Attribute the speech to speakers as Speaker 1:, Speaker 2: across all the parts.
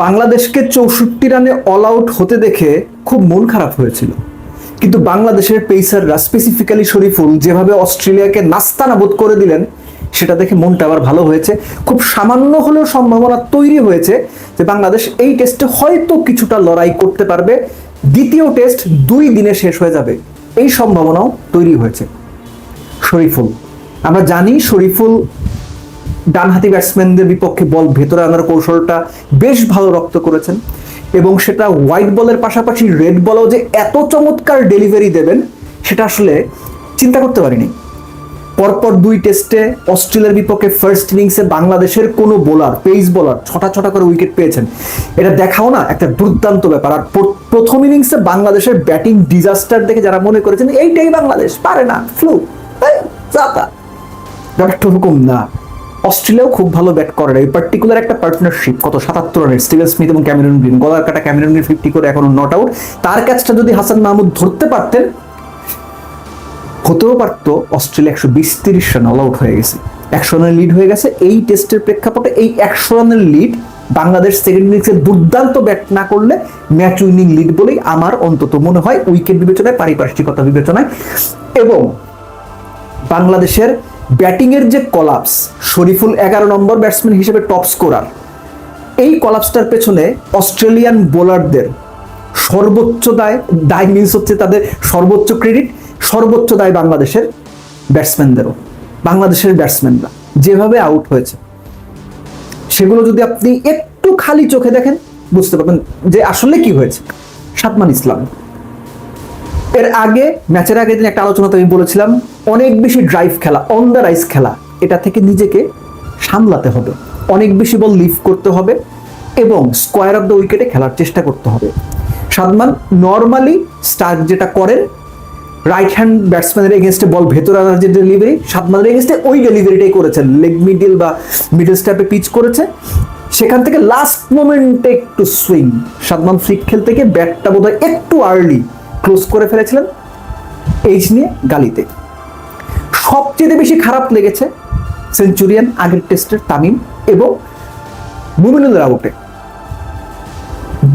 Speaker 1: বাংলাদেশকে 64 রানে all out হতে দেখে খুব মন খারাপ হয়েছিল, কিন্তু বাংলাদেশের পেসাররা স্পেসিফিক্যালি শরীফুল যেভাবে অস্ট্রেলিয়াকে নাস্তানাবুদ করে দিলেন সেটা দেখে মনটা আবার ভালো হয়েছে। খুব সামান্য হলেও সম্ভাবনা তৈরি হয়েছে যে বাংলাদেশ এই টেস্টে হয়তো কিছুটা লড়াই করতে পারবে। দ্বিতীয় টেস্ট 2 দিনে শেষ হয়ে যাবে, এই সম্ভাবনাও তৈরি হয়েছে। শরীফুল, আমরা জানি শরীফুল ডানহাতি ব্যাটসম্যানদের বিপক্ষে বল ভেতরে আনার কৌশলটা বেশ ভালো রপ্ত করেছেন, এবং সেটা হোয়াইট বলের পাশাপাশি রেড বলেও যে এত চমৎকার ডেলিভারি দেবেন সেটা আসলে চিন্তা করতে পারিনি। পরপর 2 টেস্টে অস্ট্রেলিয়ার বিপক্ষে ফার্স্ট ইনিংসে বাংলাদেশের কোনো বোলার, পেস বোলার ছটা করে উইকেট পেয়েছেন, এটা দেখাও না একটা দুর্দান্ত ব্যাপার। আর প্রথম ইনিংসে বাংলাদেশের ব্যাটিং ডিজাস্টার দেখে যারা মনে করেছেন এইটাই বাংলাদেশ পারে না, ফ্লু, ব্যাপারটা হুকুম না। অস্ট্রেলিয়াও খুব ভালো ব্যাট করে, এই পার্টিকুলার একটা পার্টনারশিপ কত 77 রানের, স্টিভেন স্মিথ এবং ক্যামেরন গ্রিন, গলার কাটা ক্যামেরন গ্রিন 50 করে এখনো নট আউট। তার ক্যাচটা যদি হাসান মাহমুদ ধরতে পারতেন হতেও পারতো অস্ট্রেলিয়া 120-30 রান অল আউট হয়ে গেছে, 100 রানের লিড হয়ে গেছে। এই টেস্টের প্রেক্ষাপটে এই 100 রানের লিড বাংলাদেশ সেকেন্ড ইনিংসে দুর্দান্ত ব্যাট না করলে ম্যাচ উইনিং লিড বলেই আমার অন্তত মনে হয়, উইকেট বিবেচনায়, পারিপার্শ্বিকতা বিবেচনায়। এবং বাংলাদেশের ব্যাটিং এর যে কলাপস, শরীফুল 11 নম্বর ব্যাটসম্যান হিসেবে টপ স্কোরার, এই কলাপসটার পেছনে অস্ট্রেলিয়ান বোলারদের সর্বোচ্চ দায় মিনস হচ্ছে তাদের সর্বোচ্চ ক্রেডিট, সর্বোচ্চ দায় বাংলাদেশের ব্যাটসম্যানদেরও। বাংলাদেশের ব্যাটসম্যানরা যেভাবে আউট হয়েছে সেগুলো যদি আপনি একটু খালি চোখে দেখেন বুঝতে পারবেন যে আসলে কি হয়েছে। সাদমান ইসলাম, এর আগে ম্যাচের আগে দিন একটা আলোচনাতে আমি বলেছিলাম অনেক বেশি ড্রাইভ খেলা, অন দ্য রাইস খেলা, এটা থেকে নিজেকে সামলাতে হবে, অনেক বেশি বল লিভ করতে হবে এবং স্কোয়ার অফ দ্য উইকেটে খেলার চেষ্টা করতে হবে। সাদমান নর্মালি স্টার্ট যেটা করেন, রাইট হ্যান্ড ব্যাটসম্যানের এগেনস্টে বল ভেতরে আনার যে ডেলিভারি, সাদমানের এগেনস্টে ওই ডেলিভারিটাই করেছেন, লেগ মিডল বা মিডল স্ট্যাপে পিচ করেছে, সেখান থেকে লাস্ট মোমেন্টে একটু সুইং, সাদমান ফ্লিক খেলতে গিয়ে ব্যাটটা বোধহয় একটু আর্লি ক্লোজ করে ফেলেছিলেন এইচ নিয়ে গালিতে। সবচেয়ে বেশি খারাপ লেগেছে সেঞ্চুরিয়ান আগের টেস্টের তামিম এবং মুমিনুলের আউটে।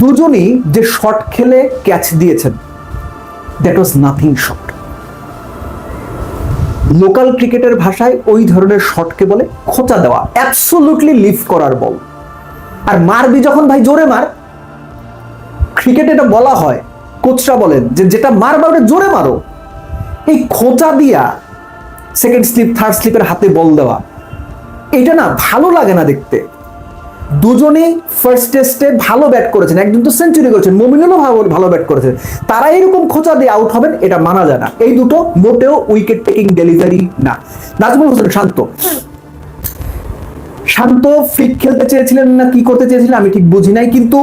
Speaker 1: দুজনই যে শট খেলে ক্যাচ দিয়েছেন, that was nothing shot. Local ক্রিকেটের ভাষায় ওই ধরনের শটকে বলে খোঁচা দেওয়া, অ্যাবসোলুটলি লিভ করার বল। আর মারবি যখন ভাই জোরে মার, ক্রিকেটে এটা বলা হয়, কোচরা বলেন যে যেটা মারবা ওটা জোরে মারো। এই খোঁচা দিয়া সেকেন্ড স্লিপ থার্ড স্লিপের হাতে বল দেওয়া, এটা না ভালো লাগে না দেখতে। দুজনেই ফার্স্ট টেস্টে ভালো ব্যাট করেছেন, একজন তো সেঞ্চুরি করেছেন, মুমিনুলও ভালো ব্যাট করেছেন, তারা এরকম খোঁচা দিয়ে আউট হবেন এটা মানা যায় না। এই দুটো মোটেও উইকেট টেকিং ডেলিভারি না। নাজমুল হোসেন শান্ত ফ্লিক খেলতে চেয়েছিলেন না কি করতে চেয়েছিলেন আমি ঠিক বুঝি নাই, কিন্তু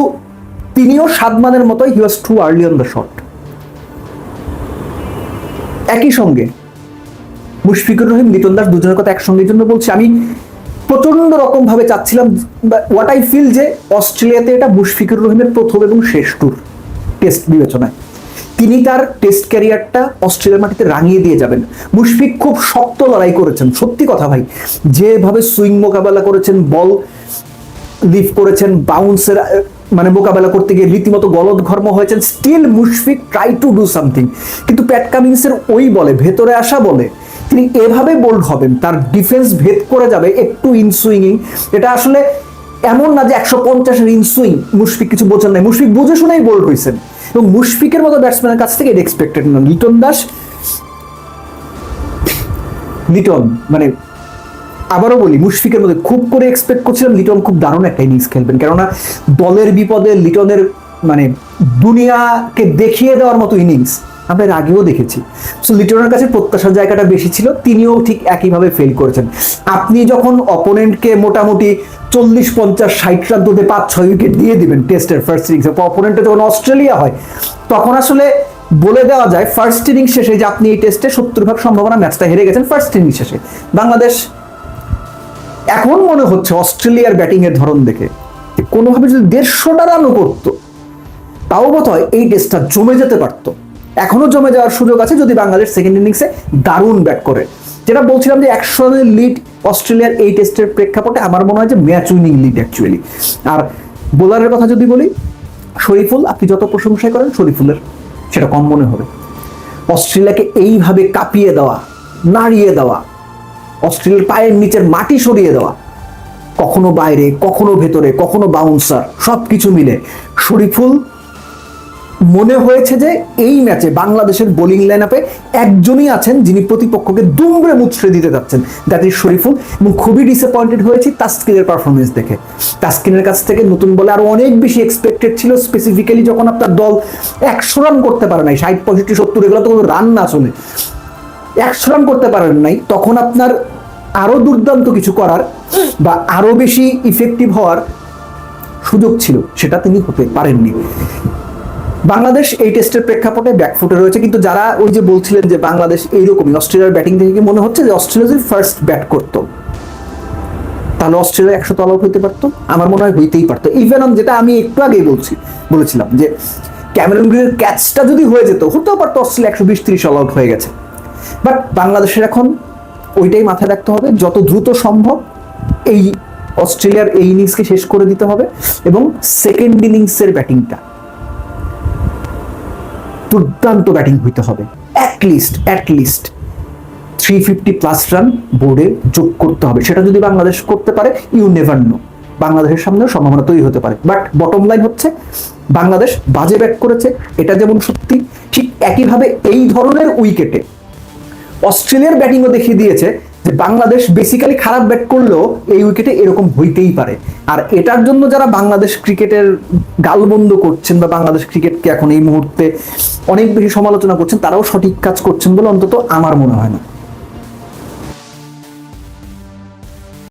Speaker 1: তিনিও সাদমানের মতোই he was too early on the shot. একই সঙ্গে মুশফিকুর রহিম, লিটন দাস দুজনের কথা একসঙ্গে জন্য বলছি, আমি প্রচন্ড রকম ভাবে চাচ্ছিলাম, হোয়াট আই ফিল, যে অস্ট্রেলিয়াতে এটা মুশফিকুর রহিমের প্রথম এবং শেষ ট্যুর টেস্ট বিবেচনায়। তিনি তার টেস্ট ক্যারিয়ারটা অস্ট্রেলিয়ার মাটিতে রাঙিয়ে দিয়ে যাবেন। মুশফিক খুব শক্ত লড়াই করেছেন, সত্যি কথা ভাই, যেভাবে সুইং মোকাবেলা করেছেন, বল লিভ করেছেন, বাউন্সের মানে মোকাবেলা করতে গিয়ে রীতিমতো গলদঘর্ম হয়েছেন, still Mushfiq try to do something. কিন্তু প্যাট কামিন্সের ওই বলে, ভেতরে আসা বলে তিনি এভাবে বোল্ড হবেন, তার ডিফেন্স ভেদ করে যাবে একটু ইনসুইংই। এটা আসলে এমন না যে 150-এর ইনসুইং, মুশফিক কিছু বোঝেন নাই, মুশফিক বুঝে শুনেই বোল্ড হয়েছেন, এবং মুশফিকের মতো ব্যাটসম্যানের কাছ থেকে এটা এক্সপেক্টেড না। লিটন মানে আবারও বলি, মুশফিকের মধ্যে খুব করে এক্সপেক্ট করছিলাম লিটন খুব দারুণ একটা ইনিংস খেলবেন, কেননা দলের বিপদে লিটনের মানে দুনিয়াকে দেখিয়ে দেওয়ার মতো ইনিংস আমরা এর আগেও দেখেছি। সো লিটনের কাছে প্রত্যাশার জায়গাটা বেশি ছিল, তিনিও ঠিক একইভাবে ফেল করেছেন। আপনি যখন অপোনেন্টকে মোটামুটি 40-50-60 রান তুলতে 5-6 উইকেট দিয়ে দিবেন টেস্টের ফার্স্ট ইনিংসে, অপোনেন্টে যখন অস্ট্রেলিয়া হয়, তখন আসলে বলে দেওয়া যায় ফার্স্ট ইনিংস শেষে যে আপনি এই টেস্টে 70% সম্ভাবনা ম্যাচটা হেরে গেছেন ফার্স্ট ইনিংস শেষে। বাংলাদেশ এখন মনে হচ্ছে অস্ট্রেলিয়ার ব্যাটিং এর ধরন দেখে কোনোভাবে যদি 150টা রানও করতো তাও বোধহয় এই টেস্টটা জমে যেতে পারতো। এখনো জমে যাওয়ার সুযোগ আছে যদি বাংলাদেশ সেকেন্ড ইনিংসে দারুণ ব্যাট করে। যেটা বলছিলাম যে 100 রানের লিড অস্ট্রেলিয়ার এই টেস্টের প্রেক্ষাপটে আমার মনে হয় যে ম্যাচ উইনিং লিড অ্যাকচুয়ালি। আর বোলারের কথা যদি বলি, শরীফুল, আপনি যত প্রশংসাই করেন শরীফুলের সেটা কম মনে হবে। অস্ট্রেলিয়াকে এইভাবে কাঁপিয়ে দেওয়া, নাড়িয়ে দেওয়া, অস্ট্রেলিয়ার পায়ের নিচের মাটি সরিয়ে দেওয়া, কখনো বাইরে, কখনো ভেতরে, কখনো বাউন্সার, সবকিছু মিলে শরীফুল মনে হয়েছে যে এই ম্যাচে বাংলাদেশের বোলিং লাইন আপে একজনই আছেন যিনি প্রতিপক্ষকে দুমড়ে মুচড়ে দিতে যাচ্ছেন, দ্যাট ইজ শরীফুল। এবং খুবই ডিসঅ্যাপয়েন্টেড হয়েছি তাসকিনের পারফরমেন্স দেখে। তাসকিনের কাছ থেকে নতুন বলে আরো অনেক বেশি এক্সপেক্টেড ছিল, স্পেসিফিক্যালি যখন আপনার দল 100 রান করতে পারে নাই, 60, 65, 70, এগুলো তো কোনো রান না, আসলে 100 রান করতে পারেন নাই, তখন আপনার আরো দুর্দান্ত কিছু করার বা আরো বেশি ইফেক্টিভ হওয়ার সুযোগ ছিল, সেটা তিনি হতে পারেননি। বাংলাদেশ এই টেস্টের প্রেক্ষাপটে ব্যাকফুটে রয়েছে, কিন্তু যারা ওই যে বলছিলেন যে বাংলাদেশ এইরকমই, অস্ট্রেলিয়ার ব্যাটিং থেকে কি মনে হচ্ছে যে অস্ট্রেলিয়া যদি ফার্স্ট ব্যাট করতো তাহলে অস্ট্রেলিয়া 100 অল আউট হইতে পারতো? আমার মনে হয় হইতেই পারতো। ইভেন যেটা আমি একটু আগেই বলেছিলাম যে ক্যামেরন গ্রিনের ক্যাচটা যদি হয়ে যেত, হতেও পারতো অস্ট্রেলিয়া 120-30 অল আউট হয়ে গেছে। বাট বাংলাদেশের এখন ওইটাই মাথায় রাখতে হবে, যত দ্রুত সম্ভব এই অস্ট্রেলিয়ার এই ইনিংসকে শেষ করে দিতে হবে, এবং সেকেন্ড ইনিংসের ব্যাটিংটা দুর্দান্ত ব্যাটিং হইতে হবে। অ্যাটলিস্ট 350+ রান বোর্ডে যোগ করতে হবে। সেটা যদি বাংলাদেশ করতে পারে, ইউ নেভার নো, বাংলাদেশের সামনেও সম্ভাবনা তৈরি হতে পারে। বাট বটম লাইন হচ্ছে বাংলাদেশ বাজে ব্যাট করেছে, এটা যেমন সত্যি, ঠিক একইভাবে এই ধরনের উইকেটে অস্ট্রেলিয়ার ব্যাটিংও দেখিয়ে দিয়েছে যে বাংলাদেশ বেসিক্যালি খারাপ ব্যাট করলেও এই উইকেটে এরকম হইতেই পারে। আর এটার জন্য যারা বাংলাদেশ ক্রিকেটের গালবন্ধ করছেন বা বাংলাদেশ ক্রিকেটকে এখন এই মুহূর্তে অনেক বেশি সমালোচনা করছেন, তারাও সঠিক কাজ করছেন বলে অন্তত আমার মনে হয় না।